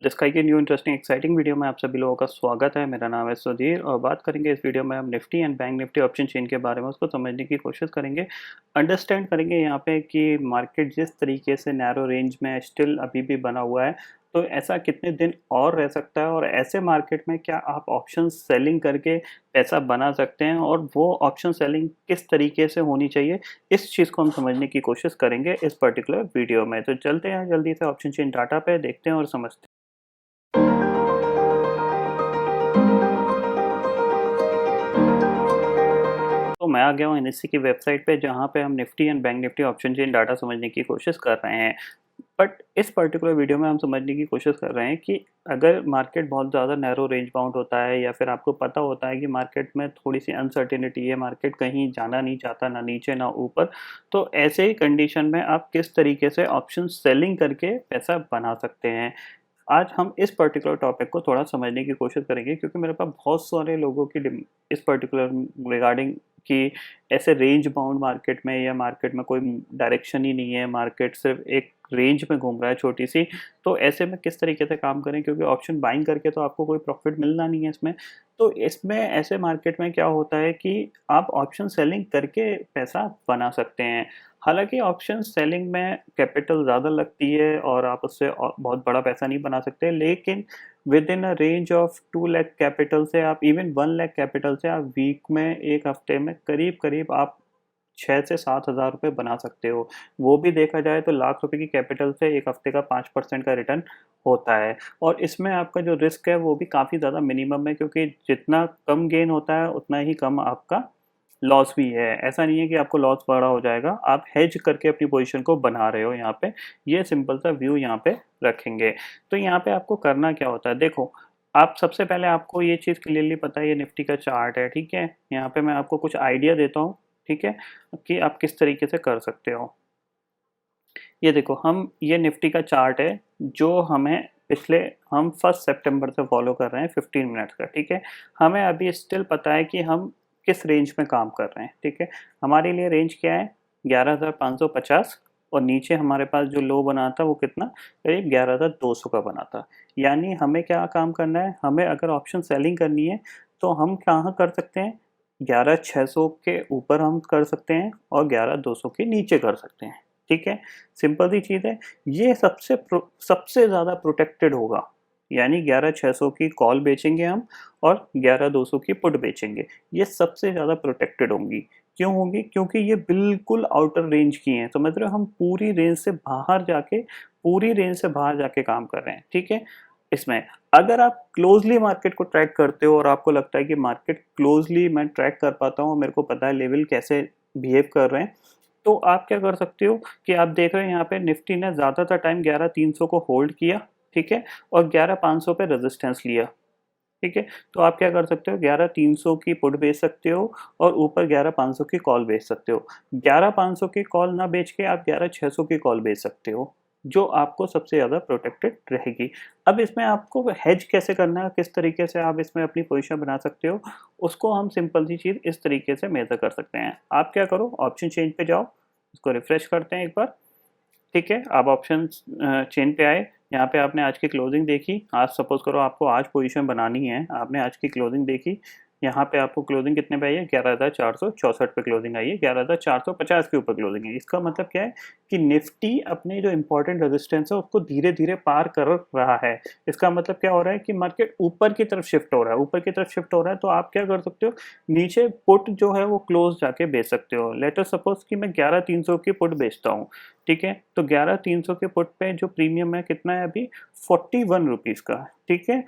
Sky की new interesting exciting video में आप सभी लोगों का स्वागत है। मेरा नाम है सुधीर और बात करेंगे इस वीडियो में हम Nifty and bank Nifty option chain के बारे में उसको समझने की कोशिश करेंगे। अंडरस्टैंड करेंगे यहाँ पे कि मार्केट जिस तरीके से नैरो रेंज में स्टिल अभी भी बना हुआ है, तो ऐसा कितने दिन और रह सकता है और ऐसे मार्केट में क्या आप ऑप्शन सेलिंग करके पैसा बना सकते हैं और वो ऑप्शन सेलिंग किस तरीके से होनी चाहिए, इस चीज़ को हम समझने की कोशिश करेंगे इस पर्टिकुलर वीडियो में। तो चलते हैं जल्दी से ऑप्शन चेन डाटा पे, देखते हैं और समझते हैं। तो मैं आ गया हूँ एनएससी की वेबसाइट पे, जहाँ पे हम Nifty and bank Nifty option chain data समझने की कोशिश कर रहे हैं। बट इस पर्टिकुलर वीडियो में हम समझने की कोशिश कर रहे हैं कि अगर मार्केट बहुत ज़्यादा नैरो रेंज बाउंड होता है या फिर आपको पता होता है कि मार्केट में थोड़ी सी अनसर्टेनिटी है, मार्केट कहीं जाना नहीं चाहता, ना नीचे ना ऊपर, तो ऐसे ही कंडीशन में आप किस तरीके से ऑप्शन सेलिंग करके पैसा बना सकते हैं। आज हम इस पर्टिकुलर टॉपिक को थोड़ा समझने की कोशिश करेंगे, क्योंकि मेरे पास बहुत सारे लोगों की इस पर्टिकुलर रिगार्डिंग कि ऐसे रेंज बाउंड मार्केट में या मार्केट में कोई डायरेक्शन ही नहीं है, मार्केट सिर्फ एक रेंज में घूम रहा है छोटी सी, तो ऐसे में किस तरीके से काम करें, क्योंकि ऑप्शन बाइंग करके तो आपको कोई प्रॉफिट मिलना नहीं है इसमें। तो इसमें ऐसे मार्केट में क्या होता है कि आप ऑप्शन सेलिंग करके पैसा बना सकते हैं। हालांकि ऑप्शन सेलिंग में कैपिटल ज़्यादा लगती है और आप उससे बहुत बड़ा पैसा नहीं बना सकते, लेकिन with in a range of 2 lakh capital से आप इवन 1 लाख कैपिटल से आप वीक में, एक हफ्ते में करीब करीब आप 6 से 7 हज़ार रुपये बना सकते हो। वो भी देखा जाए तो लाख रुपए की कैपिटल से एक हफ्ते का 5% का रिटर्न होता है। और इसमें आपका जो रिस्क है वो भी काफ़ी ज़्यादा मिनिमम है, क्योंकि जितना कम गेन होता है उतना ही कम आपका लॉस भी है। ऐसा नहीं है कि आपको लॉस बड़ा हो जाएगा, आप हेज करके अपनी पोजीशन को बना रहे हो यहाँ पे। ये सिंपल सा व्यू यहाँ पे रखेंगे। तो यहाँ पे आपको करना क्या होता है, देखो, आप सबसे पहले आपको ये चीज़ क्लियरली पता है, ये निफ्टी का चार्ट है, ठीक है। यहाँ पे मैं आपको कुछ आइडिया देता हूँ, ठीक है, कि आप किस तरीके से कर सकते हो। ये देखो, हम ये निफ्टी का चार्ट है जो हमें पिछले, हम 1 सितंबर से फॉलो कर रहे हैं 15 मिनट का, ठीक है। हमें अभी स्टिल पता है कि हम किस रेंज में काम कर रहे हैं, ठीक है। हमारे लिए रेंज क्या है, 11,550, और नीचे हमारे पास जो लो बना था वो कितना, करीब 11,200 का बना था। यानी हमें क्या काम करना है, हमें अगर ऑप्शन सेलिंग करनी है तो हम कहाँ कर सकते हैं, 11,600 के ऊपर हम कर सकते हैं और 11,200 के नीचे कर सकते हैं, ठीक है। सिंपल सी चीज़ है। ये सबसे ज़्यादा प्रोटेक्टेड होगा, यानी 11,600 की कॉल बेचेंगे हम और 11,200 की पुट बेचेंगे। ये सबसे ज़्यादा प्रोटेक्टेड होंगी। क्यों होंगी, क्योंकि ये बिल्कुल आउटर रेंज की हैं, समझ रहे हो, हम पूरी रेंज से बाहर जाके काम कर रहे हैं, ठीक है। इसमें अगर आप क्लोजली मार्केट को ट्रैक करते हो और आपको लगता है कि मार्केट क्लोजली मैं ट्रैक कर पाता हूँ, मेरे को पता है लेवल कैसे बिहेव कर रहे हैं, तो आप क्या कर सकते हो कि आप देख रहे हैं यहाँ पे निफ्टी ने ज़्यादातर टाइम 11,300 को होल्ड किया, ठीक है, और 11,500 पे रेजिस्टेंस लिया, ठीक है। तो आप क्या कर सकते हो, 11,300 की पुट बेच सकते हो और ऊपर 11,500 की कॉल बेच सकते हो। 11,500 की कॉल ना बेच के आप 11,600 की कॉल बेच सकते हो, जो आपको सबसे ज़्यादा प्रोटेक्टेड रहेगी। अब इसमें आपको हेज कैसे करना है, किस तरीके से आप इसमें अपनी पोजीशन बना सकते हो, उसको हम सिंपल सी चीज़ इस तरीके से मेजर कर सकते हैं। आप क्या करो, ऑप्शन चेंज पे जाओ, इसको रिफ्रेश करते हैं एक बार, ठीक है। आप ऑप्शन चेन पे आए, यहाँ पे आपने आज की क्लोजिंग देखी, आज सपोज करो आपको आज पोजीशन बनानी है, आपने आज की क्लोजिंग देखी, यहाँ पे आपको क्लोजिंग कितने पे आई है, 11,464 पे क्लोजिंग आई है, 11,450 के ऊपर क्लोजिंग है। इसका मतलब क्या है कि निफ्टी अपने जो इंपॉर्टेंट रेजिस्टेंस है उसको धीरे धीरे पार कर रहा है। इसका मतलब क्या हो रहा है कि मार्केट ऊपर की तरफ शिफ्ट हो रहा है, ऊपर की तरफ शिफ्ट हो रहा है, तो आप क्या कर सकते हो, नीचे पुट जो है वो क्लोज जाके बेच सकते हो। लेटर सपोज कि मैं 11,300 की पुट बेचता हूँ, ठीक है, तो 11,300 के पुट पे जो प्रीमियम है कितना है अभी, 41 रुपीज़ का, ठीक है।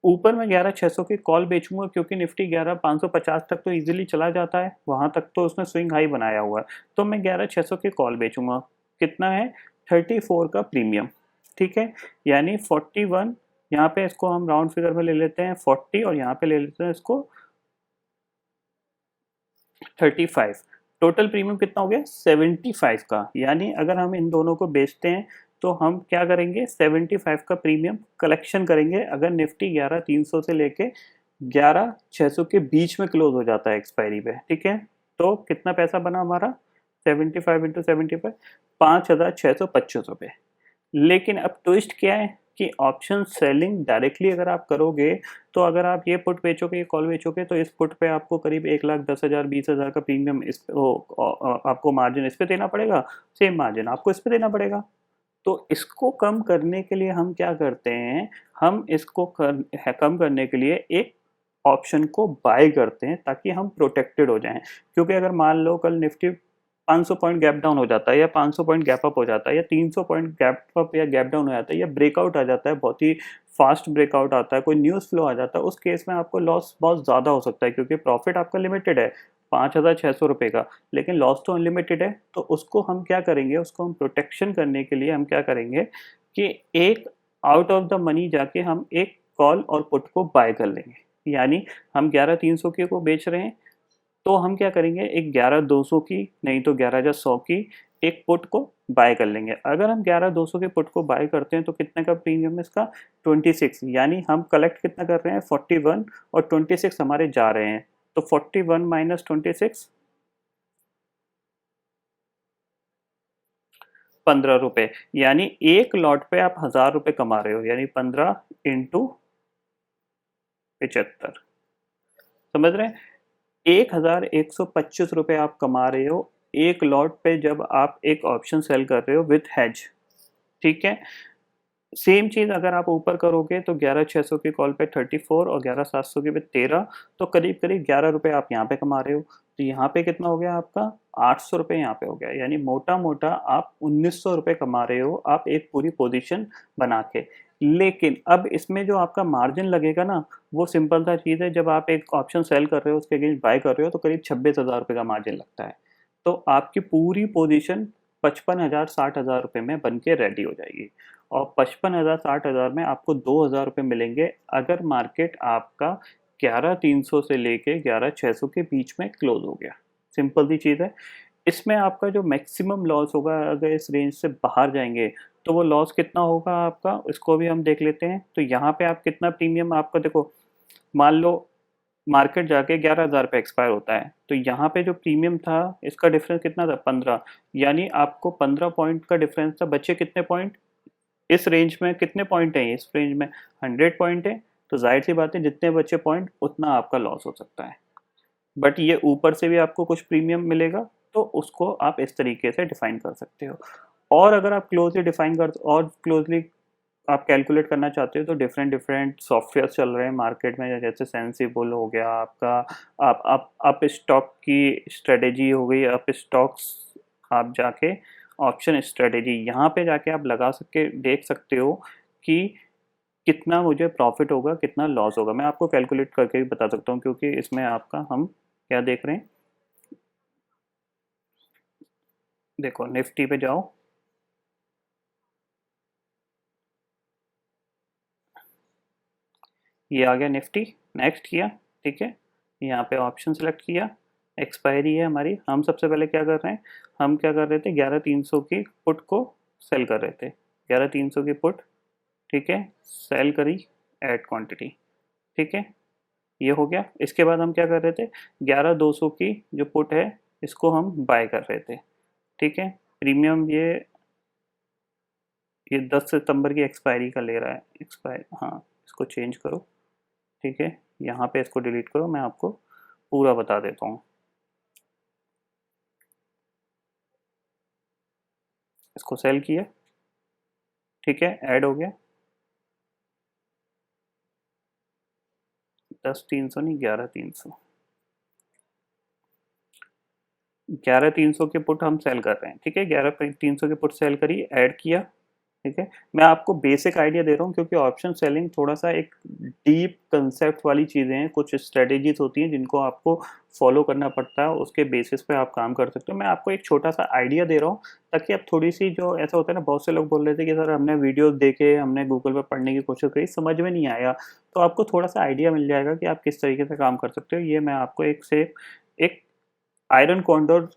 ऊपर मैं 11,600 की कॉल बेचूंगा, क्योंकि निफ्टी 11,550 तक तो इजीली चला जाता है, वहां तक तो उसने स्विंग हाई बनाया हुआ है, तो मैं 11,600 की कॉल बेचूंगा। कितना है, 34 का प्रीमियम, ठीक है। यानी 41, यहाँ पे इसको हम राउंड फिगर में ले लेते हैं 40 और यहाँ पे ले लेते हैं इसको 35। टोटल प्रीमियम कितना हो गया, 75 का। यानी अगर हम इन दोनों को बेचते हैं तो हम क्या करेंगे, 75 का प्रीमियम कलेक्शन करेंगे, अगर निफ्टी 11,300 से लेके 11,600 के बीच में क्लोज हो जाता है एक्सपायरी पे, ठीक है। तो कितना पैसा बना हमारा, 75 इंटू 75, 5,625 रुपये। लेकिन अब ट्विस्ट क्या है कि ऑप्शन सेलिंग डायरेक्टली अगर आप करोगे तो अगर आप ये पुट बेचोगे, ये कॉल बेचोगे, तो इस पुट पे आपको करीब 1,10,000 20,000 का प्रीमियम इस आपको मार्जिन इस पे देना पड़ेगा, सेम मार्जिन आपको इस पे देना पड़ेगा। तो इसको कम करने के लिए हम क्या करते हैं, हम इसको कम करने के लिए एक ऑप्शन को बाय करते हैं ताकि हम प्रोटेक्टेड हो जाएं। क्योंकि अगर मान लो कल निफ्टी 500 पॉइंट गैप डाउन हो जाता है, या 500 पॉइंट गैप अप हो जाता है, या 300 पॉइंट गैप अप या गैप डाउन हो जाता है, या ब्रेकआउट आ जाता है, बहुत ही फास्ट ब्रेकआउट आता है, कोई न्यूज़ फ्लो आ जाता है, उस केस में आपको लॉस बहुत ज़्यादा हो सकता है क्योंकि प्रॉफिट आपका लिमिटेड है 5,600 रुपये का, लेकिन लॉस तो अनलिमिटेड है। तो उसको हम क्या करेंगे, उसको हम प्रोटेक्शन करने के लिए हम क्या करेंगे कि एक आउट ऑफ द मनी जाके हम एक कॉल और पुट को बाय कर लेंगे। यानी हम 11,300 के को बेच रहे हैं, तो हम क्या करेंगे, एक 11,200 की नहीं तो 11,100 की एक पुट को बाय कर लेंगे। अगर हम 11,200 के पुट को बाय करते हैं तो कितने का प्रीमियम है इसका, 26। यानी हम कलेक्ट कितना कर रहे हैं, 41, और 26 हमारे जा रहे हैं। तो 41 माइनस 26 15 रुपए। यानी एक लॉट पे आप 1,000 रुपए कमा रहे हो, यानी 15 इंटू 75। समझ रहे हैं, 1,125 रुपए आप कमा रहे हो एक लॉट पे जब आप एक ऑप्शन सेल कर रहे हो विथ हेज। ठीक है, सेम चीज़ अगर आप ऊपर करोगे तो 11,600 की कॉल पे 34 और 11,700 की पे 13, तो करीब करीब 11 रुपये आप यहाँ पे कमा रहे हो। तो यहाँ पे कितना हो गया आपका, 800 रुपये यहाँ पे हो गया। यानी मोटा मोटा आप 1,900 रुपये कमा रहे हो आप एक पूरी पोजीशन बना के। लेकिन अब इसमें जो आपका मार्जिन लगेगा ना, वो सिंपल सा चीज़ है, जब आप एक ऑप्शन सेल कर रहे हो उसके अगेंस्ट बाय कर रहे हो तो करीब 26,000 रुपये का मार्जिन लगता है। तो आपकी पूरी पोजीशन 55,000 60,000 रुपये में बन के रेडी हो जाएगी। और 55,000 60,000 में आपको 2,000 रुपये मिलेंगे अगर मार्केट आपका 11,300 से लेके 11,600 के बीच में क्लोज हो गया। सिंपल सी चीज़ है। इसमें आपका जो मैक्सिमम लॉस होगा, अगर इस रेंज से बाहर जाएंगे तो वो लॉस कितना होगा आपका, इसको भी हम देख लेते हैं। तो यहाँ पे आप कितना प्रीमियम आपका देखो, मान लो मार्केट जाके 11,000 पे एक्सपायर होता है, तो यहाँ पे जो प्रीमियम था इसका डिफरेंस कितना था, 15। यानी आपको 15 पॉइंट का डिफरेंस था, बचे कितने पॉइंट, इस रेंज में कितने पॉइंट हैं, इस रेंज में 100 पॉइंट है। तो जाहिर सी बात है जितने बचे पॉइंट उतना आपका लॉस हो सकता है। बट ये ऊपर से भी आपको कुछ प्रीमियम मिलेगा, तो उसको आप इस तरीके से डिफाइन कर सकते हो। और अगर आप क्लोजली डिफाइन कर और क्लोजली आप कैलकुलेट करना चाहते हो तो डिफरेंट डिफरेंट सॉफ्टवेयर चल रहे हैं मार्केट में, जैसे सेंसिबल हो गया आपका, आप स्टॉक की स्ट्रेटेजी हो गई, अप स्टॉक्स, आप जाके ऑप्शन स्ट्रेटेजी यहाँ पे जाके आप लगा सके देख सकते हो कि कितना मुझे प्रॉफिट होगा कितना लॉस होगा। मैं आपको कैलकुलेट करके भी बता सकता हूँ क्योंकि इसमें आपका हम क्या देख रहे हैं, देखो निफ्टी पे जाओ, ये आ गया निफ्टी, नेक्स्ट किया, ठीक है, यहाँ पे ऑप्शन सेलेक्ट किया, एक्सपायरी है हमारी। हम सबसे पहले क्या कर रहे हैं, हम क्या कर रहे थे, 11,300 की पुट को सेल कर रहे थे, 11,300 की पुट, ठीक है, सेल करी, ऐड क्वांटिटी, ठीक है, ये हो गया। इसके बाद हम क्या कर रहे थे, 11,200 की जो पुट है इसको हम बाय कर रहे थे, ठीक है, प्रीमियम ये 10 सितंबर की एक्सपायरी का ले रहा है, एक्सपायर, हाँ इसको चेंज करो, ठीक है, यहाँ पे इसको डिलीट करो, मैं आपको पूरा बता देता हूँ। इसको सेल किया, ठीक है, ऐड हो गया, 10,300 नहीं 11,300, 11,300 के पुट हम सेल कर रहे हैं, ठीक है, 11,300 के पुट सेल करी, ऐड किया, ठीक है। मैं आपको बेसिक आइडिया दे रहा हूँ क्योंकि ऑप्शन सेलिंग थोड़ा सा एक डीप कंसेप्ट वाली चीज़ें हैं, कुछ स्ट्रेटेजीज होती हैं जिनको आपको फॉलो करना पड़ता है, उसके बेसिस पे आप काम कर सकते हो। मैं आपको एक छोटा सा आइडिया दे रहा हूँ ताकि आप थोड़ी सी, जो ऐसा होता है ना, बहुत से लोग बोल रहे थे कि सर हमने वीडियोस देखे, हमने गूगल पर पढ़ने की कोशिश करी, समझ में नहीं आया, तो आपको थोड़ा सा आइडिया मिल जाएगा कि आप किस तरीके से काम कर सकते हो। ये मैं आपको एक आयरन कॉन्डोर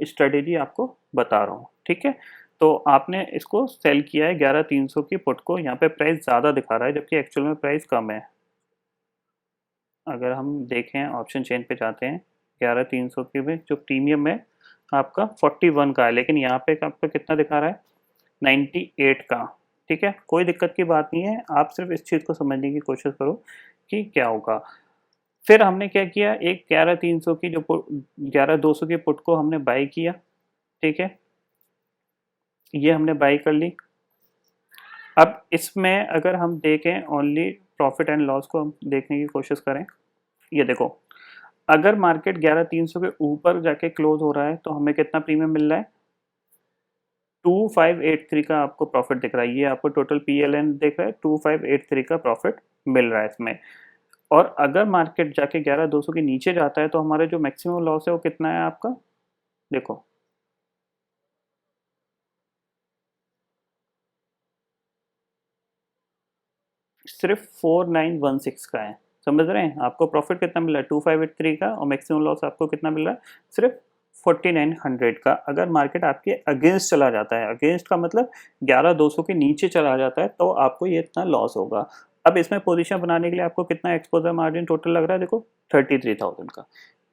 स्ट्रेटेजी आपको बता रहा हूँ, ठीक है। तो आपने इसको सेल किया है 11,300 की पुट को, यहाँ पे प्राइस ज़्यादा दिखा रहा है जबकि एक्चुअल में प्राइस कम है। अगर हम देखें ऑप्शन चेन पे जाते हैं, 11,300 की में जो प्रीमियम है आपका 41 का है, लेकिन यहाँ पे आपका कितना दिखा रहा है, 98 का, ठीक है, कोई दिक्कत की बात नहीं है, आप सिर्फ इस चीज़ को समझने की कोशिश करो कि क्या होगा। फिर हमने क्या किया, एक 11,300 की जो 11,200 की पुट को हमने बाई किया, ठीक है, ये हमने बाई कर ली। अब इसमें अगर हम देखें ओनली प्रॉफिट एंड लॉस को हम देखने की कोशिश करें, ये देखो, अगर मार्केट 11,300 के ऊपर जाके क्लोज हो रहा है तो हमें कितना प्रीमियम मिल रहा है, 2583 का आपको प्रॉफिट दिख रहा है। ये आपको टोटल पीएलएन दिख रहा है, 2583 का प्रॉफिट मिल रहा है इसमें। और अगर मार्केट जाके 11,200 के नीचे जाता है तो हमारा जो मैक्सिमम लॉस है वो कितना है आपका, देखो, सिर्फ 4916 का है। समझ रहे हैं, आपको प्रॉफिट कितना मिल रहा है 2583 का, और मैक्सिमम लॉस आपको कितना मिल रहा है सिर्फ 4900 का। अगर मार्केट आपके अगेंस्ट चला जाता है, अगेंस्ट का मतलब 11,200 के नीचे चला जाता है, तो आपको ये इतना लॉस होगा। अब इसमें पोजीशन बनाने के लिए आपको कितना एक्सपोजर मार्जिन टोटल लग रहा है, देखो 33,000 का।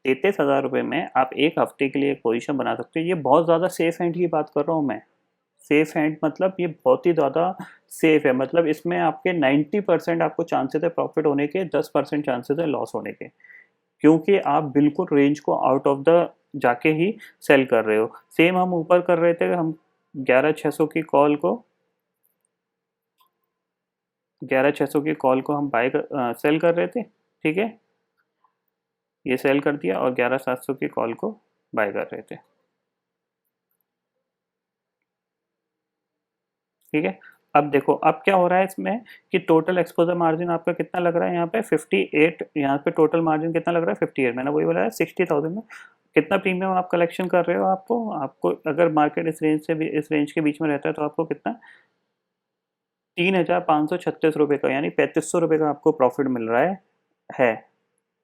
33,000 रुपये में आप एक हफ्ते के लिए एक पोजीशन बना सकते हो। ये बहुत ज़्यादा सेफ हैंड की बात कर रहा हूँ मैं। सेफ हैंड मतलब ये बहुत ही ज़्यादा सेफ है, मतलब इसमें आपके 90% आपको चांसेस है प्रॉफिट होने के, 10% चांसेस है लॉस होने के, क्योंकि आप बिल्कुल रेंज को आउट ऑफ द जाके ही सेल कर रहे हो। सेम हम ऊपर कर रहे थे, हम 11,600 की कॉल को 11,600 की कॉल को हम सेल कर रहे थे, ठीक है, ये सेल कर दिया, और 11,700 की कॉल को बाय कर रहे थे, ठीक है। अब देखो अब क्या हो रहा है इसमें कि टोटल एक्सपोजर मार्जिन आपका कितना लग रहा है यहाँ पे 58, यहाँ पे टोटल मार्जिन कितना लग रहा है 58, मैंने वही बोला है 60,000 में कितना प्रीमियम आप कलेक्शन कर रहे हो। आपको आपको अगर मार्केट इस रेंज से भी इस रेंज के बीच में रहता है तो आपको कितना 3,536 रुपये का, यानी 3,500 रुपये का आपको प्रॉफिट मिल रहा है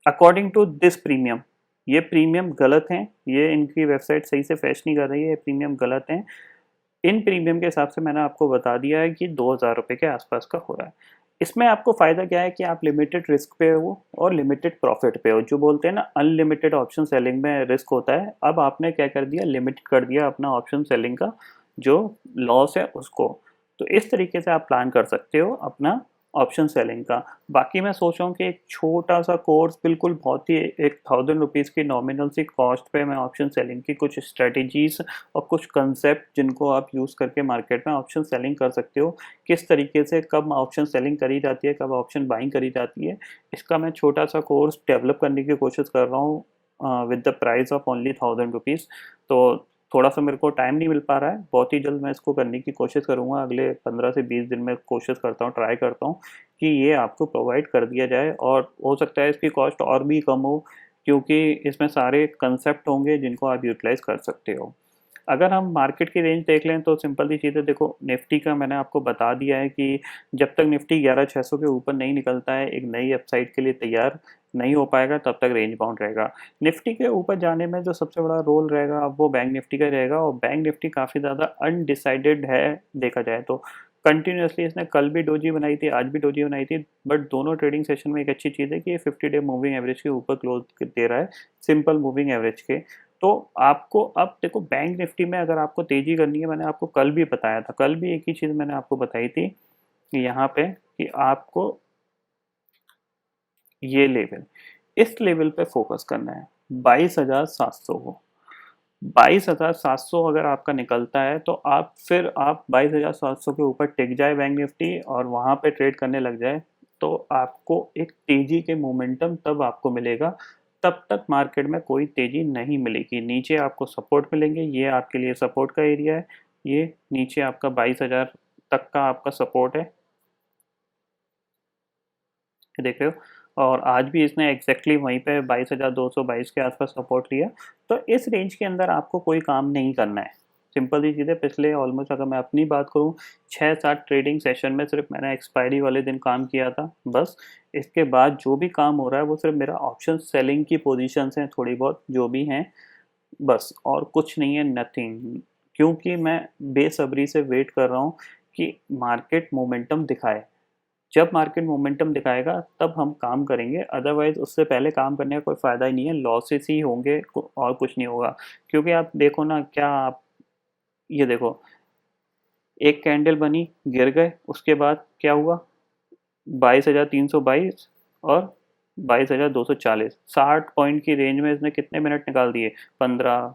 अकॉर्डिंग टू दिस प्रीमियम। ये प्रीमियम गलत है, ये इनकी वेबसाइट सही से फैच नहीं कर रही है, ये प्रीमियम गलत है। इन प्रीमियम के हिसाब से मैंने आपको बता दिया है कि 2,000 रुपये के आसपास का हो रहा है। इसमें आपको फ़ायदा क्या है कि आप लिमिटेड रिस्क पे हो और लिमिटेड प्रॉफिट पे हो। जो बोलते हैं ना अनलिमिटेड ऑप्शन सेलिंग में रिस्क होता है, अब आपने क्या कर दिया, लिमिट कर दिया अपना ऑप्शन सेलिंग का जो लॉस है उसको। तो इस तरीके से आप प्लान कर सकते हो अपना ऑप्शन सेलिंग का। बाकी मैं सोच रहा हूँ कि एक छोटा सा कोर्स, बिल्कुल बहुत ही 1,000 रुपीज़ की नॉमिनल सी कॉस्ट पे मैं ऑप्शन सेलिंग की कुछ स्ट्रेटजीज और कुछ कंसेप्ट जिनको आप यूज़ करके मार्केट में ऑप्शन सेलिंग कर सकते हो, किस तरीके से कब ऑप्शन सेलिंग करी जाती है, कब ऑप्शन बाइंग करी जाती है, इसका मैं छोटा सा कोर्स डेवलप करने की कोशिश कर रहा हूँ with the price of only 1,000 rupees. तो थोड़ा सा मेरे को टाइम नहीं मिल पा रहा है, बहुत ही जल्द मैं इसको करने की कोशिश करूँगा, अगले 15 से 20 दिन में कोशिश करता हूँ, ट्राई करता हूँ कि ये आपको प्रोवाइड कर दिया जाए। और हो सकता है इसकी कॉस्ट और भी कम हो, क्योंकि इसमें सारे कंसेप्ट होंगे जिनको आप यूटिलाइज कर सकते हो। अगर हम मार्केट की रेंज देख लें तो सिंपल सी चीज़ है, देखो निफ्टी का मैंने आपको बता दिया है कि जब तक निफ्टी 11,600 के ऊपर नहीं निकलता है, एक नई अपसाइड के लिए तैयार नहीं हो पाएगा, तब तक रेंज बाउंड रहेगा। निफ्टी के ऊपर जाने में जो सबसे बड़ा रोल रहेगा अब वो बैंक निफ्टी का रहेगा, और बैंक निफ्टी काफ़ी ज़्यादा अनडिसाइडेड है देखा जाए तो। कंटिन्यूसली इसने कल भी डोजी बनाई थी, आज भी डोजी बनाई थी, बट दोनों ट्रेडिंग सेशन में एक अच्छी चीज़ है कि ये 50 डे मूविंग एवरेज के ऊपर क्लोज दे रहा है, सिंपल मूविंग एवरेज के। तो आपको अब देखो बैंक निफ्टी में अगर आपको तेजी करनी है, मैंने आपको कल भी बताया था, कल भी एक ही चीज़ मैंने आपको बताई थी कि यहाँ पे कि आपको ये लेवल, इस लेवल पे फोकस करना है 22,700 को। 22,700 अगर आपका निकलता है तो आप 22,700 के ऊपर टिक जाए बैंक निफ्टी और वहाँ पे ट्रेड करने लग जाए, तो आपको एक तेजी के मोमेंटम तब आपको मिलेगा। तब तक मार्केट में कोई तेजी नहीं मिलेगी। नीचे आपको सपोर्ट मिलेंगे, ये आपके लिए सपोर्ट का एरिया है, ये नीचे आपका 22,000 तक का आपका सपोर्ट है, ये देख रहे हो। और आज भी इसने एग्जैक्टली वहीं पे 22,222 के आसपास सपोर्ट लिया। तो इस रेंज के अंदर आपको कोई काम नहीं करना है, सिंपल सी चीज़ है। पिछले ऑलमोस्ट अगर मैं अपनी बात करूँ 6-7 ट्रेडिंग सेशन में सिर्फ मैंने एक्सपायरी वाले दिन काम किया था बस। इसके बाद जो भी काम हो रहा है वो सिर्फ मेरा ऑप्शन सेलिंग की पोजीशंस हैं, थोड़ी बहुत जो भी हैं बस, और कुछ नहीं है, नथिंग। क्योंकि मैं बेसब्री से वेट कर रहा हूँ कि मार्केट मोमेंटम दिखाए। जब मार्केट मोमेंटम दिखाएगा तब हम काम करेंगे, अदरवाइज उससे पहले काम करने का कोई फ़ायदा ही नहीं है, लॉसेस ही होंगे और कुछ नहीं होगा। क्योंकि आप देखो ना, क्या आप ये देखो, एक कैंडल बनी, गिर गए, उसके बाद क्या हुआ, 22,322 और 22,240, 60 पॉइंट की रेंज में इसने कितने मिनट निकाल दिए, 15,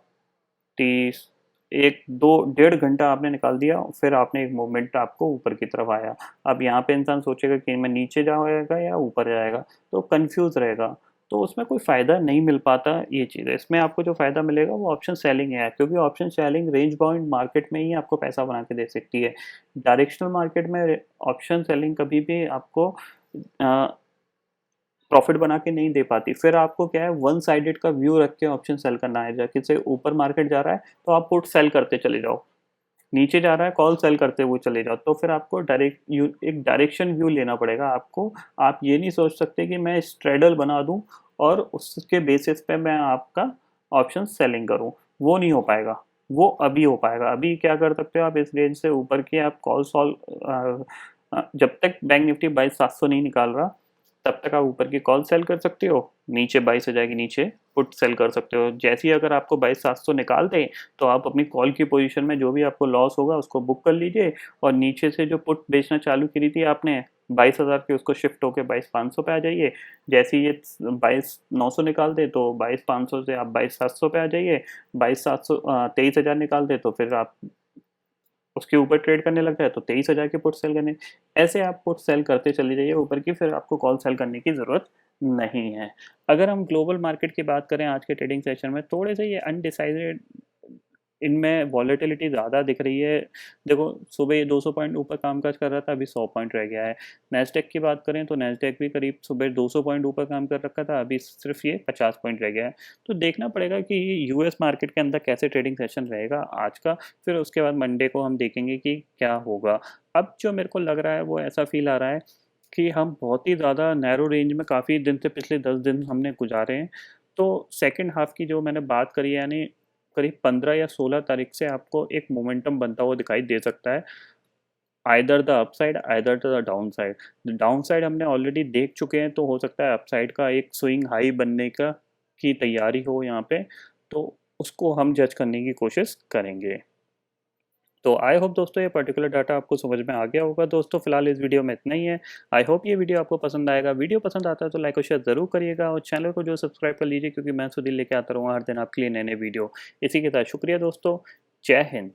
30, एक दो 1.5 घंटा आपने निकाल दिया, फिर आपने एक मूवमेंट आपको ऊपर की तरफ आया। अब यहाँ पे इंसान सोचेगा कि मैं नीचे जाएगा या ऊपर जाएगा, तो कंफ्यूज रहेगा, तो उसमें कोई फ़ायदा नहीं मिल पाता। ये चीज़ है, इसमें आपको जो फ़ायदा मिलेगा वो ऑप्शन सेलिंग है, क्योंकि option selling range bound market में ही आपको पैसा बना के दे सकती है। डायरेक्शनल मार्केट में ऑप्शन सेलिंग कभी भी आपको प्रॉफिट बना के नहीं दे पाती। फिर आपको क्या है, वन साइडेड का व्यू रख के ऑप्शन सेल करना है। जैसे से ऊपर मार्केट जा रहा है तो आप पुट सेल करते चले जाओ, नीचे जा रहा है कॉल सेल करते हुए चले जाओ, तो फिर आपको एक डायरेक्शन व्यू लेना पड़ेगा आपको। आप ये नहीं सोच सकते कि मैं स्ट्रेडल बना दूं और उसके बेसिस पे मैं आपका ऑप्शन सेलिंग करूं, वो नहीं हो पाएगा। वो अभी हो पाएगा। अभी क्या कर सकते हो आप, इस रेंज से ऊपर की आप कॉल सॉल्व, जब तक बैंक निफ्टी 22,700 नहीं निकाल रहा तब तक आप ऊपर की कॉल सेल कर सकते हो, नीचे 22 हो जाएगी नीचे पुट सेल कर सकते हो। जैसे ही अगर आपको 22,700 निकाल दें तो आप अपनी कॉल की पोजीशन में जो भी आपको लॉस होगा उसको बुक कर लीजिए, और नीचे से जो पुट बेचना चालू करी थी आपने 22,000 की, उसको शिफ्ट होकर 22,500 पे आ जाइए। जैसे ही ये 22,900 निकाल दे तो 22,500 से आप 22,700 पे आ जाइए। 22,700 23,000 निकाल दे तो फिर आप उसके ऊपर ट्रेड करने लग जाए तो 23,000 के पुट सेल करने। ऐसे आप पुट सेल करते चले जाइए ऊपर की, फिर आपको कॉल सेल करने की ज़रूरत नहीं है। अगर हम ग्लोबल मार्केट की बात करें आज के ट्रेडिंग सेशन में, थोड़े से ये अनडिसाइडेड, इनमें वॉलेटिलिटी ज़्यादा दिख रही है। देखो सुबह ये 200 पॉइंट ऊपर कामकाज कर रहा था, अभी 100 पॉइंट रह गया है। नैस्डैक की बात करें तो नैस्डैक भी करीब सुबह 200 पॉइंट ऊपर काम कर रखा था, अभी सिर्फ ये 50 पॉइंट रह गया है। तो देखना पड़ेगा कि यूएस मार्केट के अंदर कैसे ट्रेडिंग सेशन रहेगा आज का, फिर उसके बाद मंडे को हम देखेंगे कि क्या होगा। अब जो मेरे को लग रहा है वो ऐसा फील आ रहा है कि हम बहुत ही ज़्यादा नैरो रेंज में काफ़ी दिन से, पिछले 10 दिन हमने गुजारे हैं। तो सेकेंड हाफ की जो मैंने बात करी, यानी करीब 15 या 16 तारीख से आपको एक मोमेंटम बनता हुआ दिखाई दे सकता है, either the upside either the down side. Down side हमने ऑलरेडी देख चुके हैं, तो हो सकता है अपसाइड का एक स्विंग हाई बनने का की तैयारी हो यहाँ पे, तो उसको हम जज करने की कोशिश करेंगे। तो आई होप दोस्तों ये पर्टिकुलर डाटा आपको समझ में आ गया होगा। दोस्तों फिलहाल इस वीडियो में इतना ही है। आई होप ये वीडियो आपको पसंद आएगा। वीडियो पसंद आता है तो लाइक और शेयर जरूर करिएगा, और चैनल को जो सब्सक्राइब कर लीजिए, क्योंकि मैं सुधीर लेके आता रहूँगा हर दिन आपके लिए नए नए वीडियो। इसी के साथ शुक्रिया दोस्तों, जय हिंद।